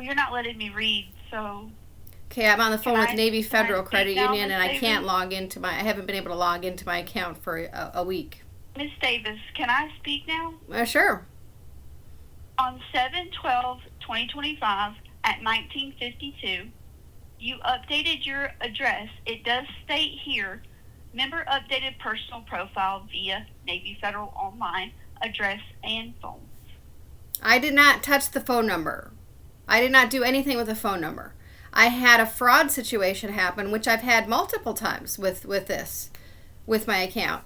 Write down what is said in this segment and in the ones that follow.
Well, you're not letting me read, so... Okay, I'm on the phone with Navy Federal Credit now, Union, Miss and I Davis? can't log into my. I haven't been able to log into my account for a week. Miss Davis, can I speak now? Sure. On 7/12/2025 at 1952, you updated your address. It does state here, member updated personal profile via Navy Federal Online address and phone. I did not touch the phone number. I did not do anything with the phone number. I had a fraud situation happen, which I've had multiple times with my account.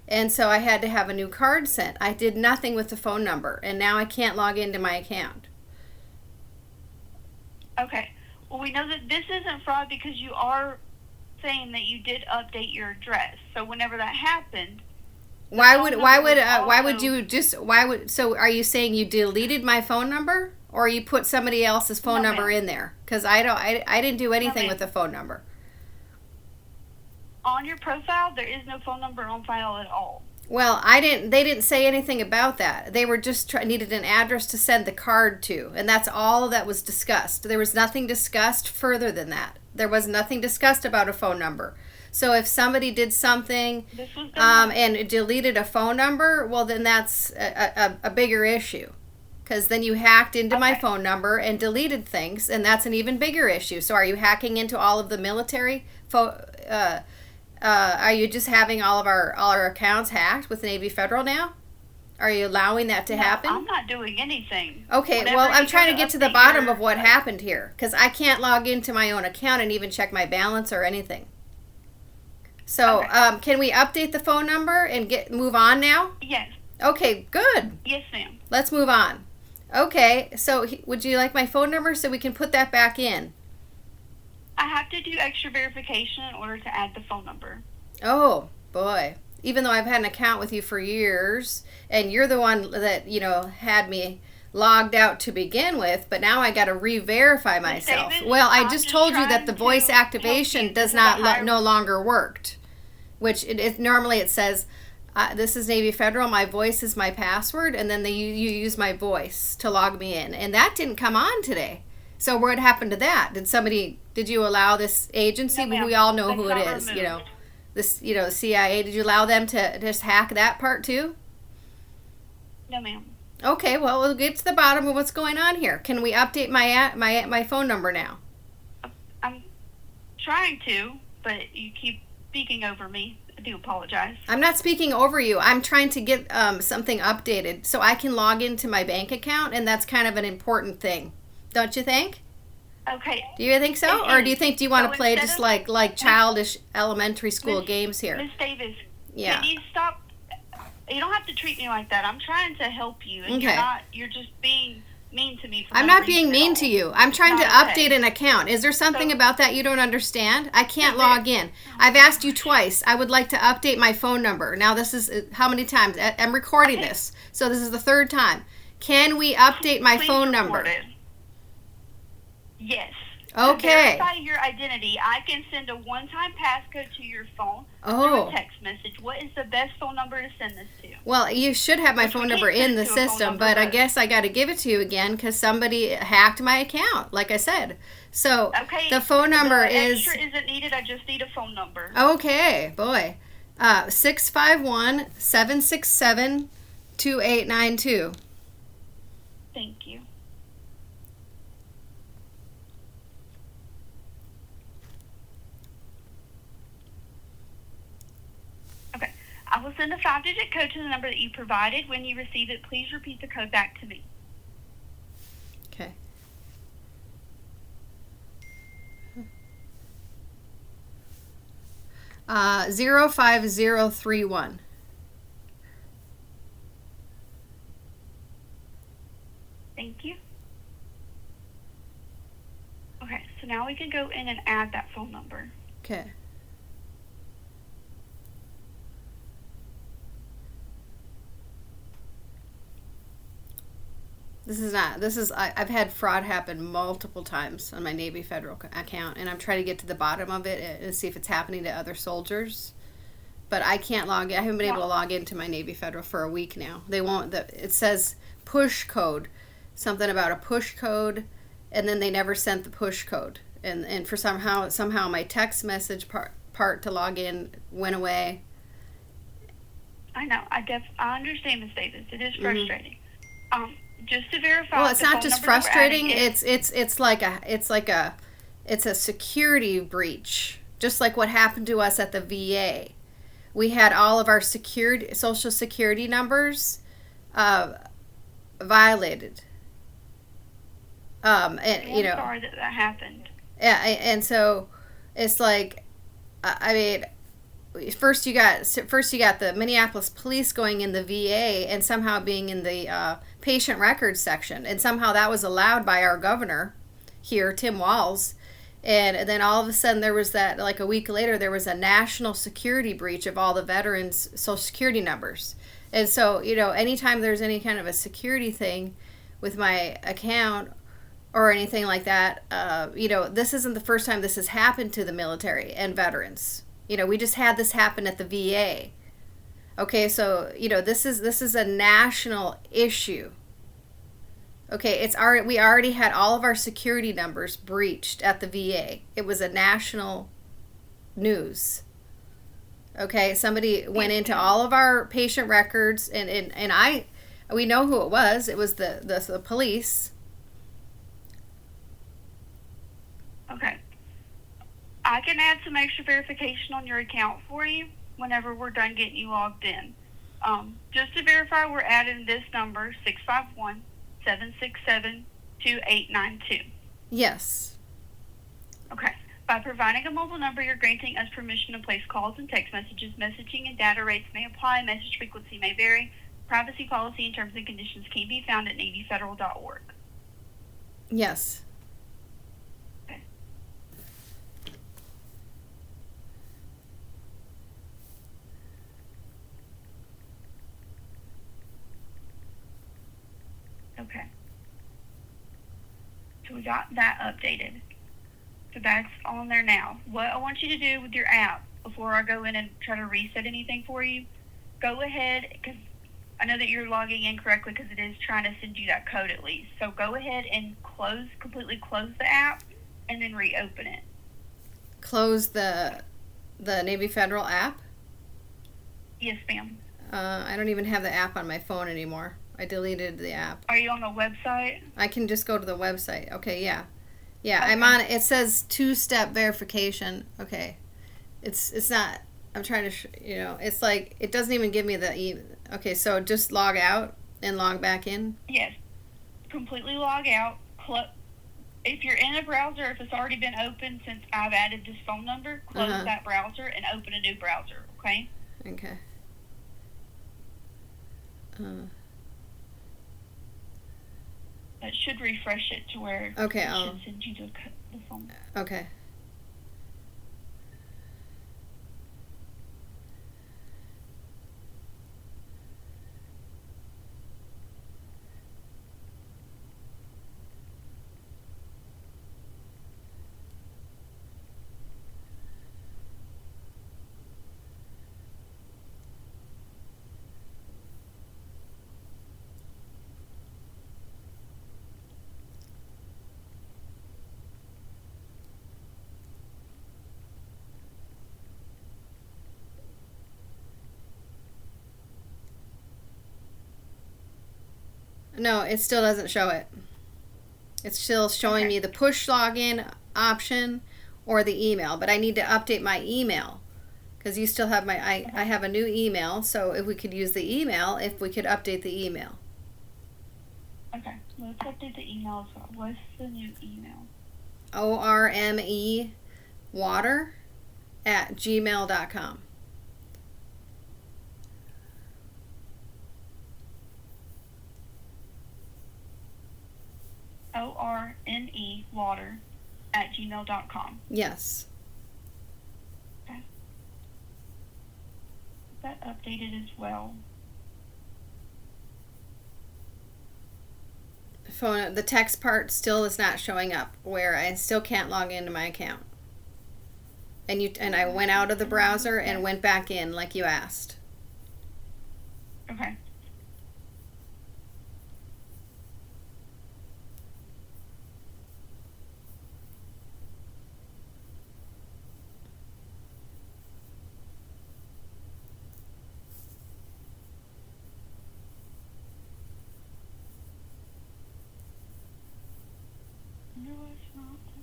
And so I had to have a new card sent. I did nothing with the phone number, and now I can't log into my account. Okay. Well, we know that this isn't fraud because you are saying that you did update your address. So whenever that happened, so are you saying you deleted my phone number, or you put somebody else's phone number in there? Because I didn't do anything with the phone number. On your profile, there is no phone number on file at all. Well, they didn't say anything about that. They were just needed an address to send the card to, and that's all that was discussed. There was nothing discussed further than that. There was nothing discussed about a phone number. So if somebody did something and deleted a phone number, well, then that's a bigger issue. Because then you hacked into my phone number and deleted things, and that's an even bigger issue. So are you hacking into all of the military? Are you just having all our accounts hacked with Navy Federal now? Are you allowing that to happen? I'm not doing anything. Okay, well, I'm trying to get to the bottom of what happened here, because I can't log into my own account and even check my balance or anything. So, can we update the phone number and move on now? Yes. Okay, good. Yes, ma'am. Let's move on. Okay, so would you like my phone number so we can put that back in? I have to do extra verification in order to add the phone number. Oh, boy. Even though I've had an account with you for years, and you're the one that, had me logged out to begin with, but now I got to re-verify myself. David, well, I just told you that the voice activation does not no longer worked, which normally it says, this is Navy Federal, my voice is my password, and then you use my voice to log me in, and that didn't come on today. So what happened to that? Did you allow this agency, no, we all know who it is, removed. the CIA, did you allow them to just hack that part too? No, ma'am. Okay, well, we'll get to the bottom of what's going on here. Can we update my phone number now? I'm trying to, but you keep speaking over me. I do apologize. I'm not speaking over you. I'm trying to get something updated so I can log into my bank account, and that's kind of an important thing. Don't you think? Okay. Do you think so? Or do you want to play just like childish elementary school games here? Miss Davis, yeah. Can you stop? You don't have to treat me like that. I'm trying to help you, and okay. You're just being mean to me. I'm not being mean to you. I'm trying to update an account. Is there something about that you don't understand? I can't log in. I've asked you twice. I would like to update my phone number. Now this is how many times? I'm recording this. So this is the third time. Can we update my phone number? Yes. Okay. To verify your identity, I can send a one-time passcode to your phone through a text message. What is the best phone number to send this to? Well, you should have my phone number in the system, but I guess I got to give it to you again because somebody hacked my account, like I said. So the phone number is... extra isn't needed. I just need a phone number. Okay, boy. 651-767-2892. Thank you. I will send a 5-digit code to the number that you provided. When you receive it, please repeat the code back to me. Okay. 05031. Thank you. Okay, so now we can go in and add that phone number. Okay. I've had fraud happen multiple times on my Navy Federal account, and I'm trying to get to the bottom of it and see if it's happening to other soldiers. But I can't log in. I haven't been able to log into my Navy Federal for a week now. They won't. It says push code, something about a push code, and then they never sent the push code. And for somehow my text message part to log in went away. I know. I understand, Miss Davis. It is Mm-hmm. frustrating. Just to verify. Well, it's the not phone just number that we're adding frustrating. It's a security breach, just like what happened to us at the VA. We had all of our social security numbers violated. And I'm sorry that happened. Yeah, and so it's like, I mean, first you got the Minneapolis police going in the VA and somehow being in the patient records section, and somehow that was allowed by our governor here, Tim Walz. And then all of a sudden there was that, like a week later, there was a national security breach of all the veterans' social security numbers. And so, anytime there's any kind of a security thing with my account or anything like that, this isn't the first time this has happened to the military and veterans. We just had this happen at the VA. Okay, so, this is a national issue. Okay, we already had all of our security numbers breached at the VA. It was a national news. Okay, somebody went into all of our patient records, and we know who it was. It was the police. Okay. I can add some extra verification on your account for you whenever we're done getting you logged in. Just to verify, we're adding this number, 651-767-2892. Yes. Okay. By providing a mobile number, you're granting us permission to place calls and text messages. Messaging and data rates may apply. Message frequency may vary. Privacy policy and terms and conditions can be found at NavyFederal.org. Yes. Okay. Okay. So we got that updated. So that's on there now. What I want you to do with your app, before I go in and try to reset anything for you, go ahead, because I know that you're logging in correctly because it is trying to send you that code at least. So go ahead and completely close the app and then reopen it. Close the Navy Federal app? Yes, ma'am. I don't even have the app on my phone anymore. I deleted the app. Are you on the website? I can just go to the website. Okay, yeah. Yeah, Okay. I'm on it. It says 2-step verification. Okay. It's not, I'm trying to, it's like, it doesn't even give me okay, so just log out and log back in? Yes. Completely log out. If you're in a browser, if it's already been open since I've added this phone number, close that browser and open a new browser, okay? Okay. It should refresh it to where Okay, it should send you the phone. Okay. No, it still doesn't show it. It's still showing me the push login option or the email, but I need to update my email because you still have I have a new email, so if we could use the email, if we could update the email. Okay, let's update the email as well. What's the new email? ormewater@gmail.com. ormewater@gmail.com. Yes. Okay. That updated as well. Phone, the text part still is not showing up, where I still can't log into my account. And I went out of the browser and went back in like you asked. Okay.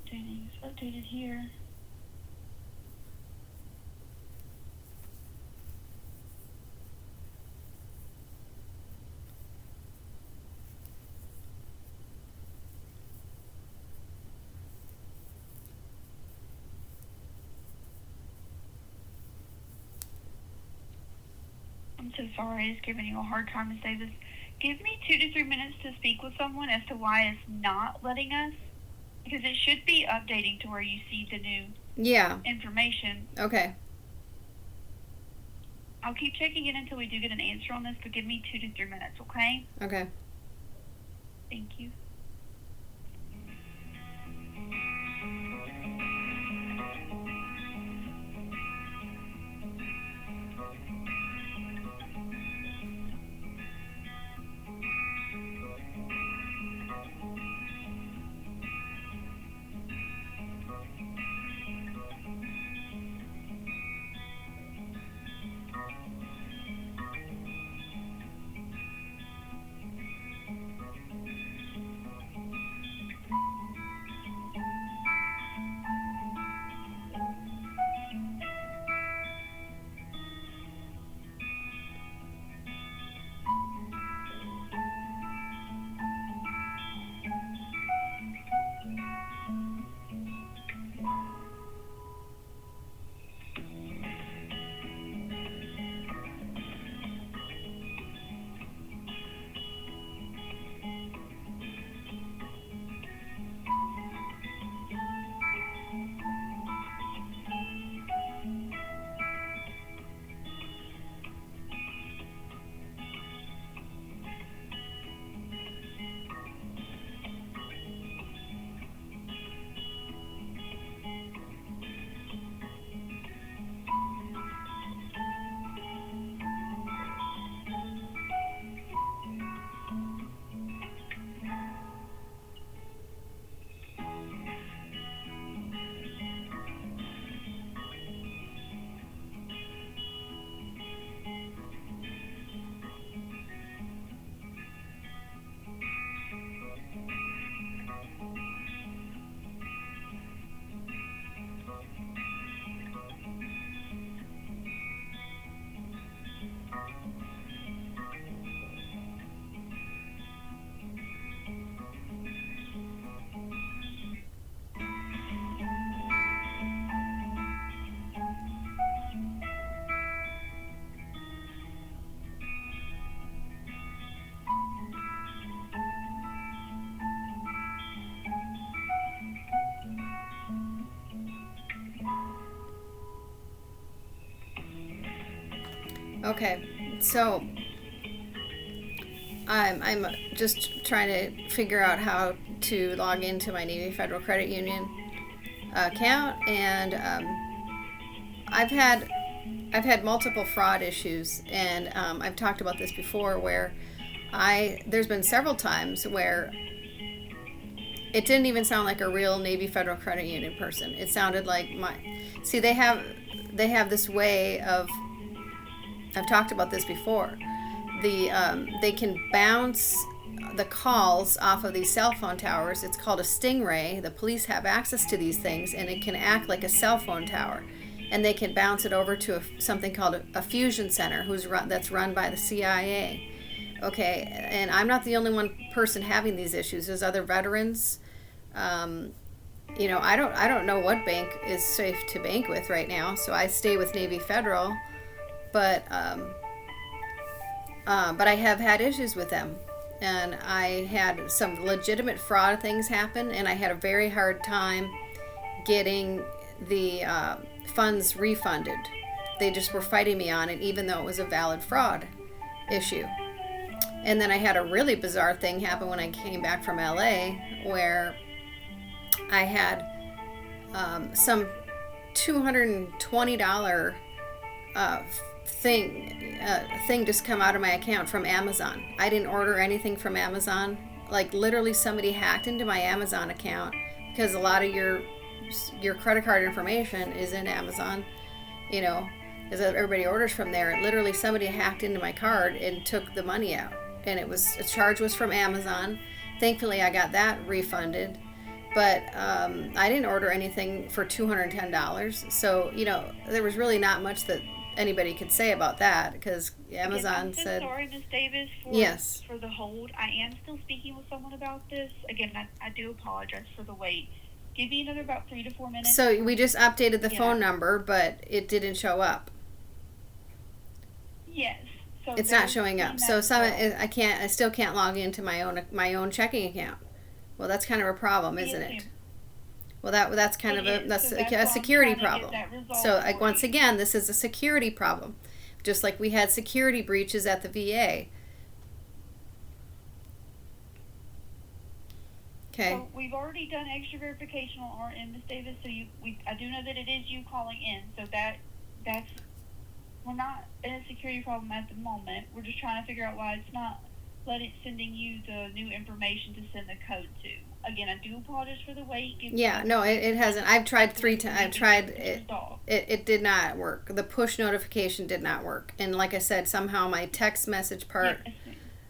updating. It's updated here. I'm so sorry it's giving you a hard time to say this. Give me 2 to 3 minutes to speak with someone as to why it's not letting us. Because it should be updating to where you see the new information. Okay. I'll keep checking in until we do get an answer on this, but give me 2 to 3 minutes, okay? Okay. Thank you. Okay, so I'm just trying to figure out how to log into my Navy Federal Credit Union account, and I've had multiple fraud issues, and I've talked about this before, where there's been several times where it didn't even sound like a real Navy Federal Credit Union person. It sounded like they have this way of, I've talked about this before. They can bounce the calls off of these cell phone towers. It's called a stingray. The police have access to these things, and it can act like a cell phone tower. And they can bounce it over to something called a fusion center, that's run by the CIA. Okay, and I'm not the only one person having these issues. There's other veterans. I don't know what bank is safe to bank with right now, so I stay with Navy Federal. But I have had issues with them, and I had some legitimate fraud things happen, and I had a very hard time getting the funds refunded. They just were fighting me on it, even though it was a valid fraud issue. And then I had a really bizarre thing happen when I came back from LA, where I had some $220 thing just come out of my account from Amazon. I didn't order anything from Amazon. Like, literally somebody hacked into my Amazon account, because a lot of your credit card information is in Amazon, because everybody orders from there. Literally somebody hacked into my card and took the money out, and a charge was from Amazon. Thankfully I got that refunded, but I didn't order anything for $210. So, there was really not much that anybody could say about that because Amazon I'm so said. sorry, Miss Davis, Yes. for the hold. I am still speaking with someone about this. Again, I do apologize for the wait. Give me another about 3 to 4 minutes. So we just updated the phone number, but it didn't show up. Yes. So it's not showing up. So I still can't log into my own checking account. Well, that's kind of a problem, isn't it? Well, that's kind of a security problem. So once again, this is a security problem, just like we had security breaches at the VA. Okay. So we've already done extra verification on our end, Ms. Davis. So I do know that it is you calling in. So that's we're not in a security problem at the moment. We're just trying to figure out why it's not sending you the new information to send the code to. Again, I do apologize for the wait. Yeah, no, it hasn't. I've tried 3 times. I've tried it. It did not work. The push notification did not work. And like I said, somehow my text message part. Yes.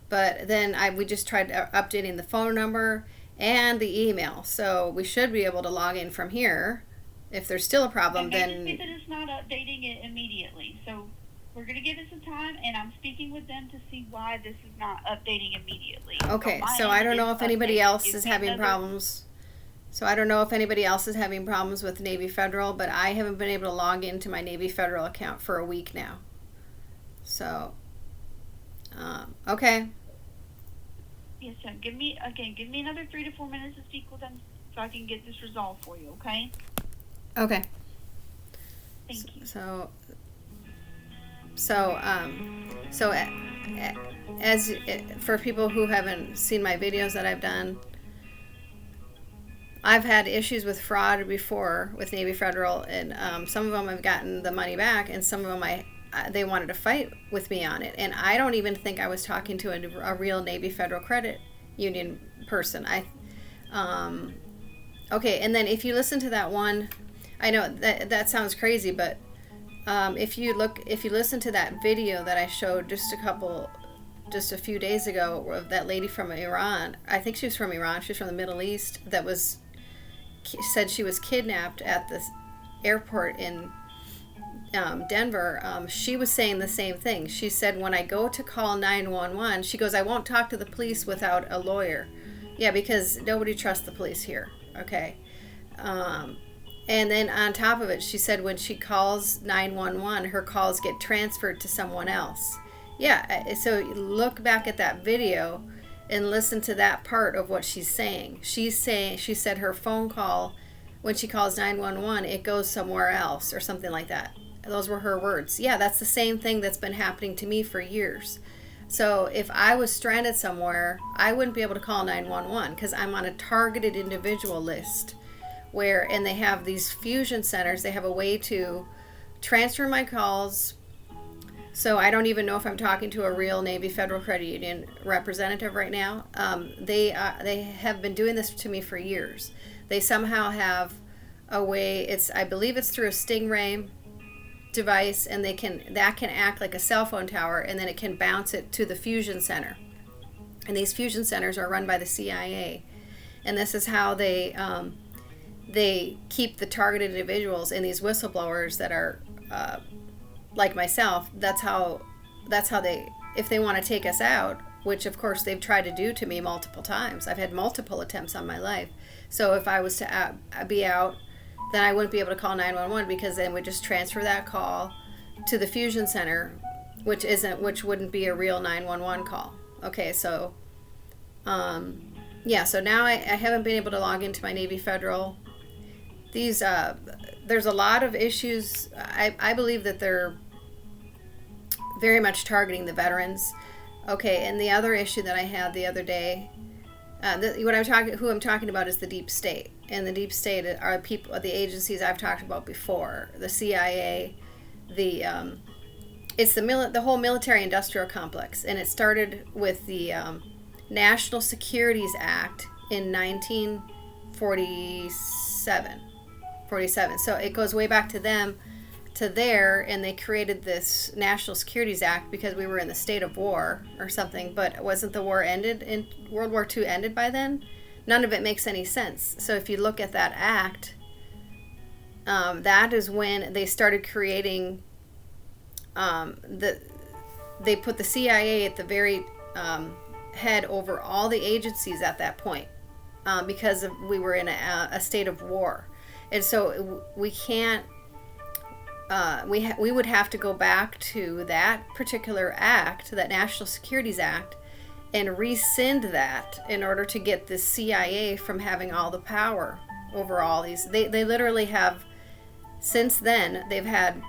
But then we just tried updating the phone number and the email. So we should be able to log in from here. If there's still a problem, then. It may just be that it's not updating it immediately. So we're going to give it some time, and I'm speaking with them to see why this is not updating immediately. Okay, so I don't know if anybody else is having problems. So I don't know if anybody else is having problems with Navy Federal, but I haven't been able to log into my Navy Federal account for a week now. So, okay. Yes, sir. Give me another 3 to 4 minutes to speak with them so I can get this resolved for you, okay? Okay. Thank you. As for people who haven't seen my videos that I've done, I've had issues with fraud before with Navy Federal, and some of them I've gotten the money back, and some of them they wanted to fight with me on it, and I don't even think I was talking to a real Navy Federal Credit Union person. Okay, and then if you listen to that one, I know that sounds crazy, but if you listen to that video that I showed just a few days ago of that lady from Iran, I think she was from Iran, she was from the Middle East, that said she was kidnapped at the airport in Denver. She was saying the same thing. She said, when I go to call 911, she goes, I won't talk to the police without a lawyer. Yeah, because nobody trusts the police here. Okay. And then on top of it, she said when she calls 911, her calls get transferred to someone else. Yeah, so look back at that video and listen to that part of what she's saying. She said her phone call, when she calls 911, it goes somewhere else or something like that. Those were her words. Yeah, that's the same thing that's been happening to me for years. So if I was stranded somewhere, I wouldn't be able to call 911 because I'm on a targeted individual list. And they have these fusion centers. They have a way to transfer my calls. So I don't even know if I'm talking to a real Navy Federal Credit Union representative right now. They have been doing this to me for years. They somehow have a way. I believe it's through a Stingray device, and that can act like a cell phone tower, and then it can bounce it to the fusion center. And these fusion centers are run by the CIA, and this is how they keep the targeted individuals and these whistleblowers that are like myself. That's how they, if they want to take us out, which of course they've tried to do to me multiple times. I've had multiple attempts on my life. So if I was to be out, then I wouldn't be able to call 911 because then we just transfer that call to the fusion center, which wouldn't be a real 911 call. Okay, so so now I haven't been able to log into my Navy Federal. There's a lot of issues. I believe that they're very much targeting the veterans. Okay, and the other issue that I had the other day, who I'm talking about is the deep state, and the deep state are the agencies I've talked about before, the CIA, it's the whole military-industrial complex, and it started with the National Securities Act in 1947. So it goes way back to them, and they created this National Securities Act because we were in the state of war or something. But wasn't the war ended? In World War II ended by then? none of it makes any sense. So if you look at that act, that is when they started creating they put the CIA at the very head over all the agencies at that point, because we were in a state of war. And so we can't we would have to go back to that particular act, that National Securities Act, and rescind that in order to get the CIA from having all the power over all these. They literally have, since then, they've had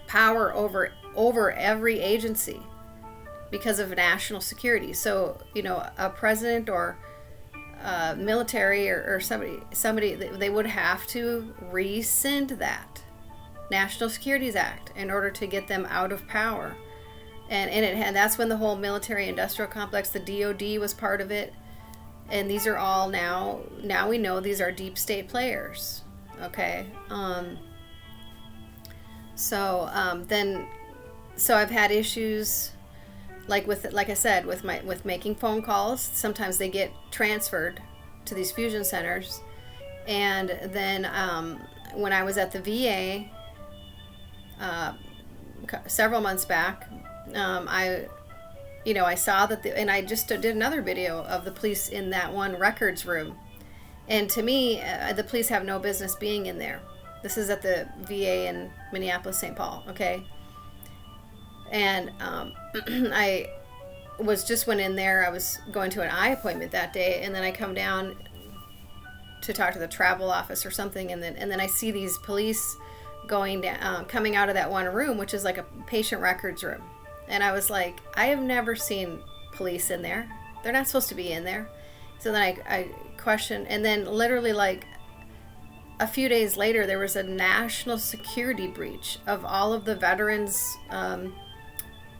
power over every agency because of national security. So, a president or military or somebody, they would have to rescind that National Securities Act in order to get them out of power. And that's when the whole military industrial complex, the DOD, was part of it. And these are all now we know these are deep state players. Okay. So I've had issues like I said, with making phone calls. Sometimes they get transferred to these fusion centers. And then when I was at the VA several months back, I saw that and I just did another video of the police in that one records room. And to me, the police have no business being in there. This is at the VA in Minneapolis, St. Paul, okay? And I went in there. I was going to an eye appointment that day, and then I come down to talk to the travel office or something, and then I see these police coming out of that one room, which is like a patient records room. And I was like, I have never seen police in there. They're not supposed to be in there. So then I questioned, and then literally like a few days later, there was a national security breach of all of the veterans'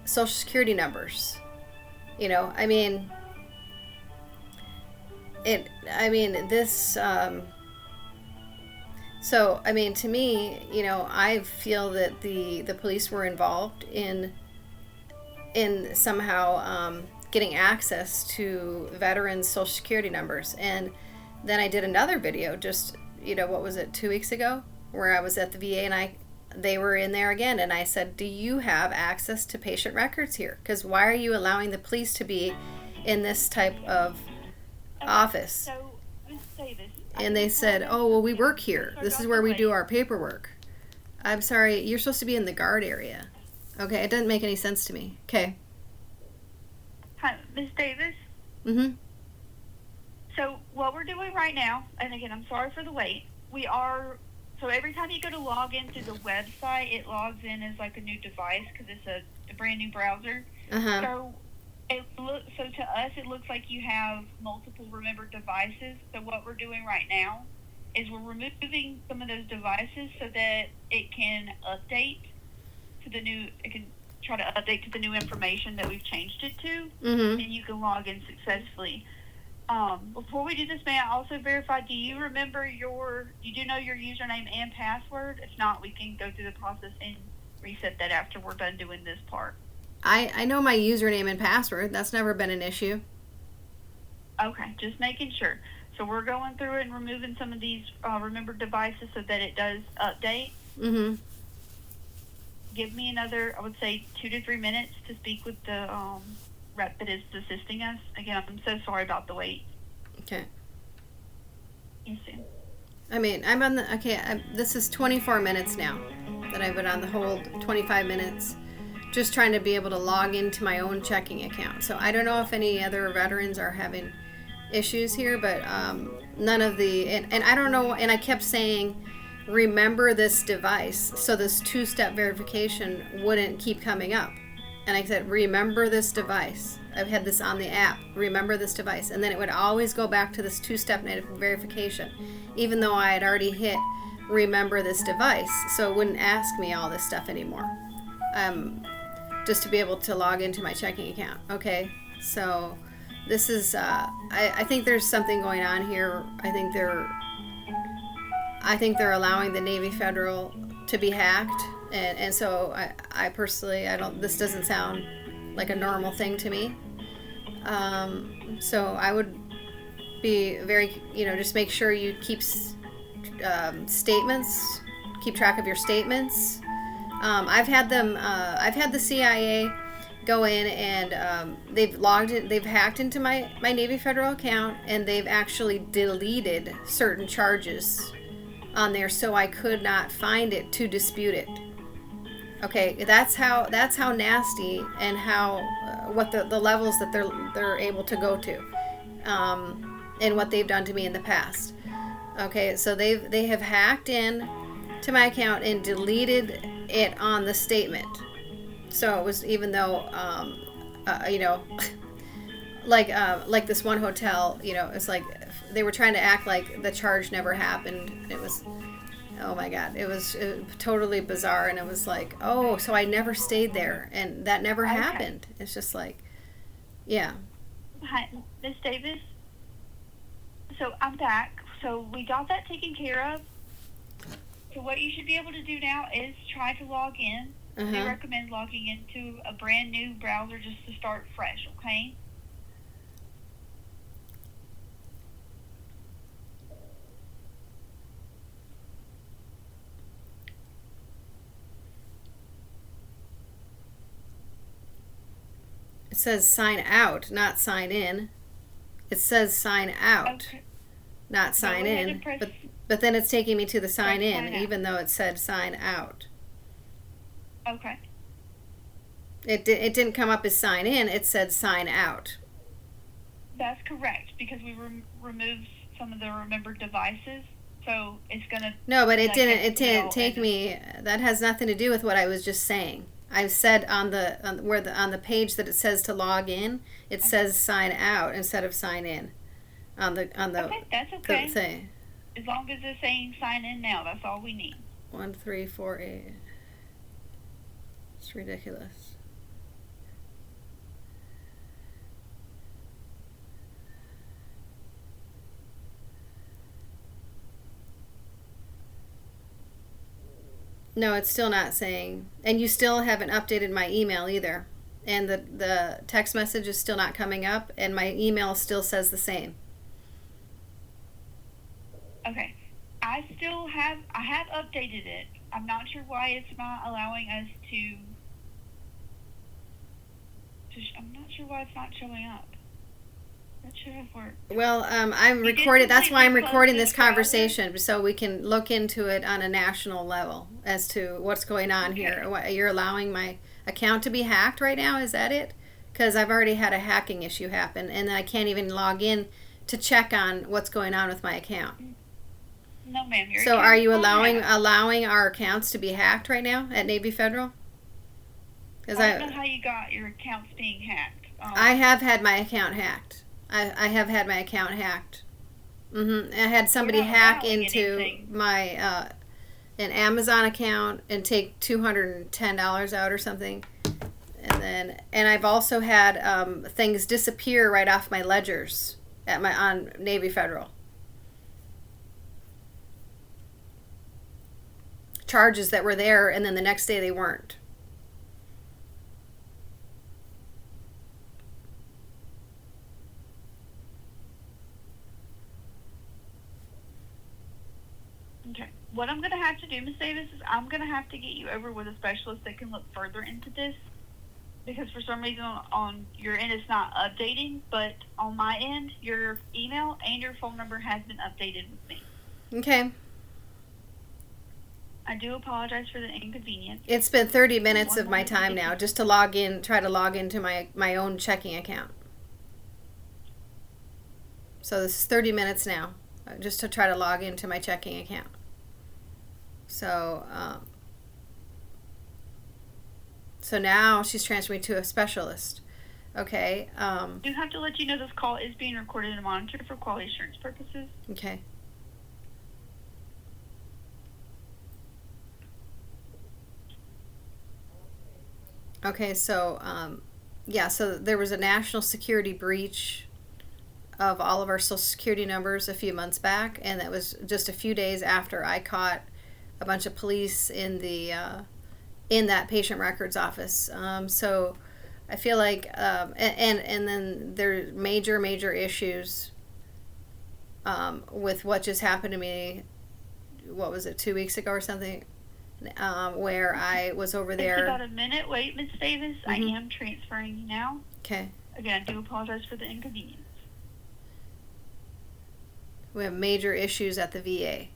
social security numbers. To me, I feel that the police were involved in somehow getting access to veterans' social security numbers. And then I did another video just, what was it, 2 weeks ago, where I was at the VA and they were in there again, and I said, do you have access to patient records here? Because why are you allowing the police to be in this type of office? So, Ms. Davis. And they said, oh, well, we work here. This is where we do our paperwork. I'm sorry, you're supposed to be in the guard area. Okay, it doesn't make any sense to me. Okay. Hi, Ms. Davis. Mm-hmm. So what we're doing right now, and again, I'm sorry for the wait, so every time you go to log into the website, it logs in as like a new device because it's a brand new browser. Uh-huh. So to us, it looks like you have multiple remembered devices. So what we're doing right now is we're removing some of those devices so that it can update to the new. It can try to update to the new information that we've changed it to, Mm-hmm. and you can log in successfully. Before we do this, may I also verify, do you know your username and password? If not, we can go through the process and reset that after we're done doing this part. I know my username and password. That's never been an issue. Okay, just making sure. So we're going through it and removing some of these remembered devices so that it does update. Mm-hmm. Give me another, I would say, 2 to 3 minutes to speak with the rep that is assisting us. Again, I'm so sorry about the wait. Okay. You soon. I'm on this is 24 minutes now that I've been on the hold, 25 minutes, just trying to be able to log into my own checking account. So I don't know if any other veterans are having issues here, but none of and I don't know, and I kept saying, remember this device, so this two-step verification wouldn't keep coming up. And I said, remember this device. I've had this on the app. Remember this device. And then it would always go back to this two-step verification, even though I had already hit remember this device. So it wouldn't ask me all this stuff anymore. Just to be able to log into my checking account. Okay, so this is, I think there's something going on here. I think they're allowing the Navy Federal to be hacked. And so I personally, this doesn't sound like a normal thing to me. So I would be very, just make sure you keep statements, keep track of your statements. I've had the CIA go in and they've hacked into my Navy Federal account, and they've actually deleted certain charges on there so I could not find it to dispute it. Okay, that's how nasty and how what the levels that they're able to go to, and what they've done to me in the past. Okay, so they have hacked in to my account and deleted it on the statement. So it was, even though like this one hotel, it's like they were trying to act like the charge never happened. It was, oh my god, it was totally bizarre, and it was like, oh, so I never stayed there, and that never happened. It's just like, yeah. Hi, Miss Davis. So I'm back. So we got that taken care of. So what you should be able to do now is try to log in. They recommend logging into a brand new browser just to start fresh, okay? It says sign out, not sign in. It says sign out, Okay. not sign in. But then it's taking me to the sign in, sign out. even though it said sign out. Okay. It didn't come up as sign in. It said sign out. That's correct, because we removed some of the remembered devices, so it's gonna. No, but it didn't. It didn't no, take me. That has nothing to do with what I was just saying. I said on the page that it says to log in, it says sign out instead of sign in. Okay, that's okay. The thing. As long as it's saying sign in now, that's all we need. 1, 3, 4, 8. It's ridiculous. No, it's still not saying. And you still haven't updated my email either. And the text message is still not coming up, and my email still says the same. Okay. I have updated it. I'm not sure why it's not allowing us to I'm not sure why it's not showing up. That should have worked. Well, I'm recording. That's why I'm recording this conversation, so we can look into it on a national level as to what's going on here. You're allowing my account to be hacked right now? Is that it? Because I've already had a hacking issue happen, and I can't even log in to check on what's going on with my account. No, ma'am. So are you allowing our accounts to be hacked right now at Navy Federal? I don't know how you got your accounts being hacked. I have had my account hacked. I have had my account hacked. I had somebody hack into my an Amazon account and take $210 out or something, and I've also had things disappear right off my ledgers on Navy Federal. Charges that were there, and then the next day they weren't. Okay. What I'm going to have to do, Ms. Davis, is I'm going to have to get you over with a specialist that can look further into this, because for some reason on your end it's not updating, but on my end, your email and your phone number has been updated with me. Okay. I do apologize for the inconvenience. It's been 30 minutes of my time now just to try to log into my own checking account. So this is 30 minutes now, just to try to log into my checking account. So, so now she's transferring me to a specialist. Okay. I do have to let you know this call is being recorded and monitored for quality assurance purposes. Okay. Okay, so, yeah, so there was a national security breach of all of our social security numbers a few months back, and that was just a few days after I caught a bunch of police in that patient records office. So I feel like, and then there are major issues with what just happened to me. What was it, 2 weeks ago or something? Where I was over there. It's about a minute. Wait, Miss Davis. I am transferring you now. Okay. Again, I do apologize for the inconvenience. We have major issues at the VA.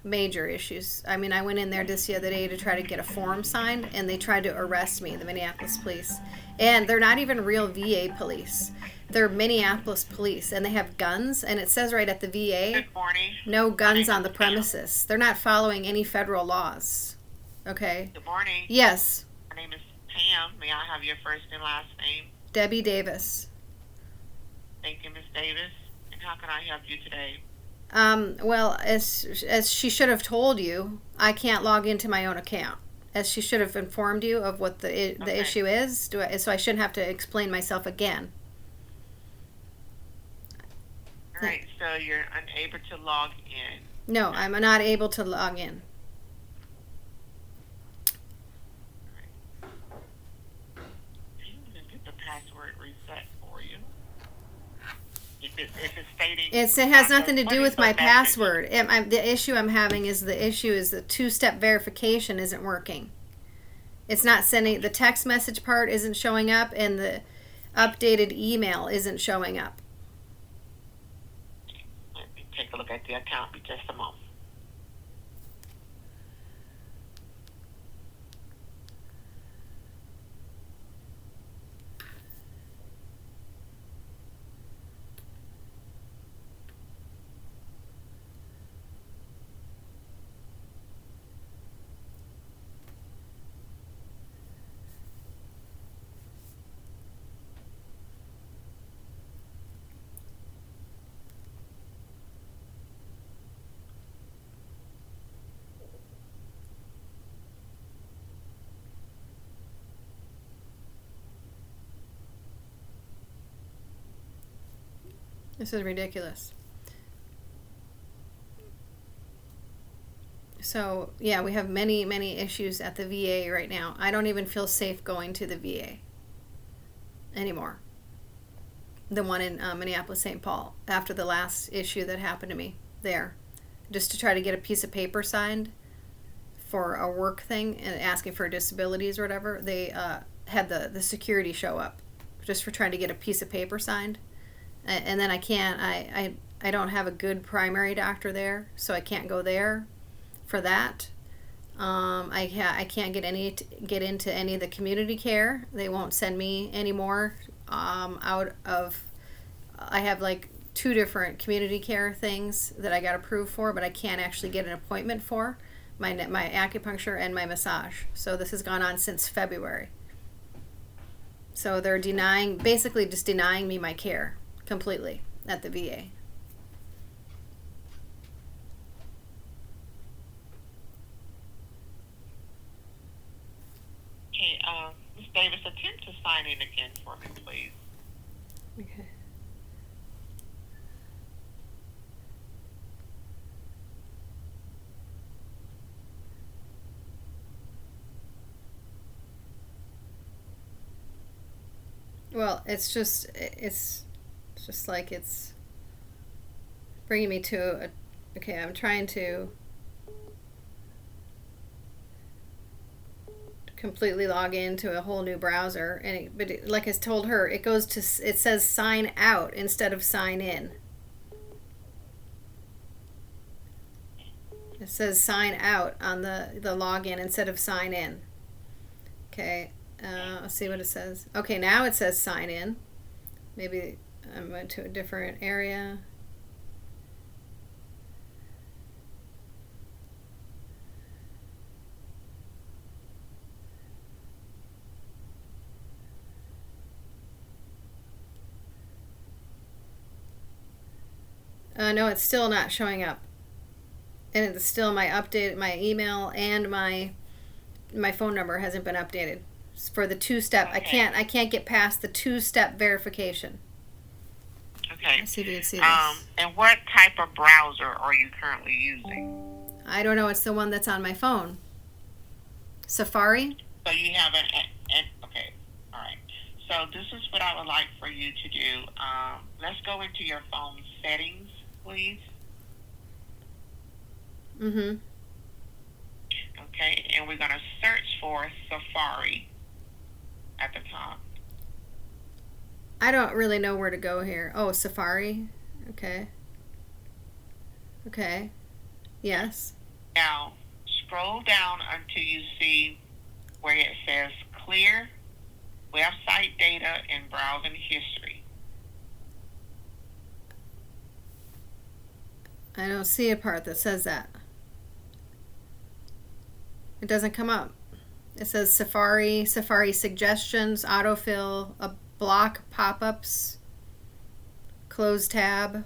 Major issues. I mean, I went in there just the other day to try to get a form signed, and they tried to arrest me, the Minneapolis police. And they're not even real VA police. They're Minneapolis police, and they have guns, and it says right at the VA, Good morning. no guns on the premises. They're not following any federal laws. Okay? Good morning. Yes, My name is Pam. May I have your first and last name? Debbie Davis. Thank you, Miss Davis. And how can I help you today? Well, as she should have told you, I can't log into my own account. As she should have informed you of what the Okay. issue is, so I shouldn't have to explain myself again. All right, so you're unable to log in. No, I'm not able to log in. You can get the password reset for you. If it's stating... It has nothing to What do is with the my message? password. The issue I'm having is the two-step verification isn't working. It's not sending, the text message part isn't showing up, and the updated email isn't showing up. Let me take a look at the account in just a moment. This is ridiculous. So, yeah, we have many, many issues at the VA right now. I don't even feel safe going to the VA anymore. The one in Minneapolis, St. Paul, after the last issue that happened to me there. Just to try to get a piece of paper signed for a work thing and asking for disabilities or whatever, they had the security show up just for trying to get a piece of paper signed. And then I can't, I don't have a good primary doctor there, so I can't go there for that. I can't get into any of the community care. They won't send me anymore out of, I have like 2 different community care things that I got approved for, but I can't actually get an appointment for my acupuncture and my massage. So this has gone on since February. So they're basically just denying me my care completely at the VA. Okay, Ms. Davis, attempt to sign in again for me, please. Okay. Well, it's just like it's bringing me to okay, I'm trying to completely log into a whole new browser, and like I told her, it says sign out instead of sign in. It says sign out on the login instead of sign in. Okay, let's see what it says. Okay, now it says sign in. Maybe I went to a different area. No, it's still not showing up. And it's still my email and my phone number hasn't been updated for the 2-step. Okay. I can't get past the 2-step verification. Okay. Let's see if you can see this. And what type of browser are you currently using? I don't know. It's the one that's on my phone. Safari? So you have okay, all right. So this is what I would like for you to do. Let's go into your phone settings. please. Mm-hmm. Okay, and we're going to search for Safari at the top. I don't really know where to go here. Oh, Safari. Okay. Okay. Yes. Now, scroll down until you see where it says clear website data and browsing history. I don't see a part that says that. It doesn't come up. It says Safari, Safari suggestions, autofill, a block pop-ups, close tab,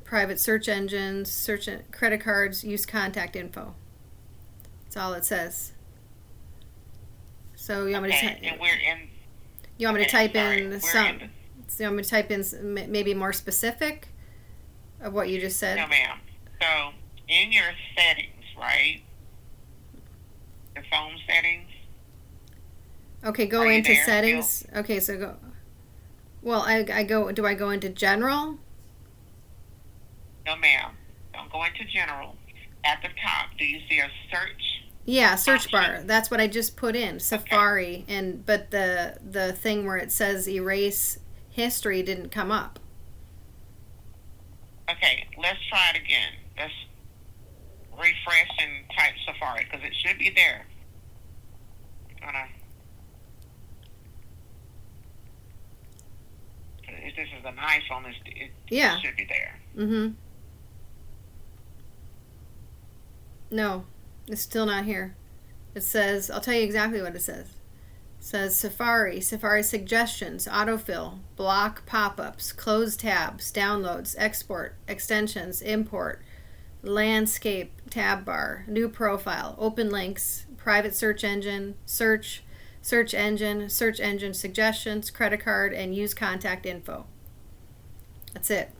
private search engines, credit cards, use contact info. That's all it says. So you want me to Okay, and we're in. you want me to Okay, type sorry, in we're some? in So you want me to type in maybe more specific of what you just said? No, ma'am. So, in your settings, right? Your phone settings. Okay, go Are you into there settings. Okay, so go. Well, I go. Do I go into general? No, ma'am. Don't go into general. At the top, do you see a search? Yeah, search bar. Option. That's what I just put in Safari, but the thing where it says erase history didn't come up. Okay, let's try it again. Let's refresh and type Safari because it should be there. If this is an iPhone, it Yeah. should be there. Mm-hmm. No, it's still not here. It says, I'll tell you exactly what it says. It says Safari, Safari suggestions, autofill, block pop-ups, close tabs, downloads, export, extensions, import, landscape tab bar, new profile, open links, private search engine, search engine suggestions, credit card, and use contact info. That's it.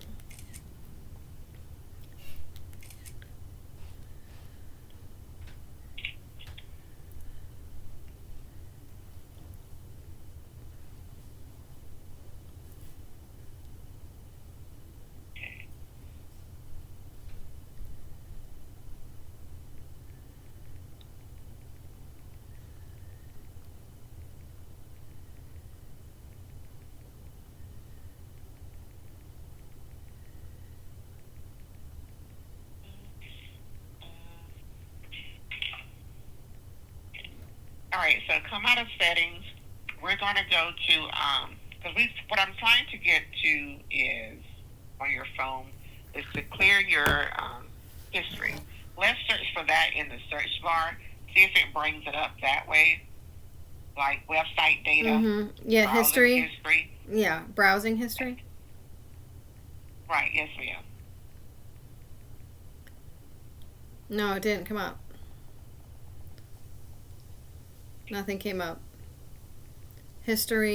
All right, so come out of settings. We're going to go to because what I'm trying to get to is on your phone is to clear your history. Let's search for that in the search bar. See if it brings it up that way, like website data. Mm-hmm. Yeah, browsing history. Yeah, browsing history. Right. Yes, ma'am. No, it didn't come up. Nothing came up. History.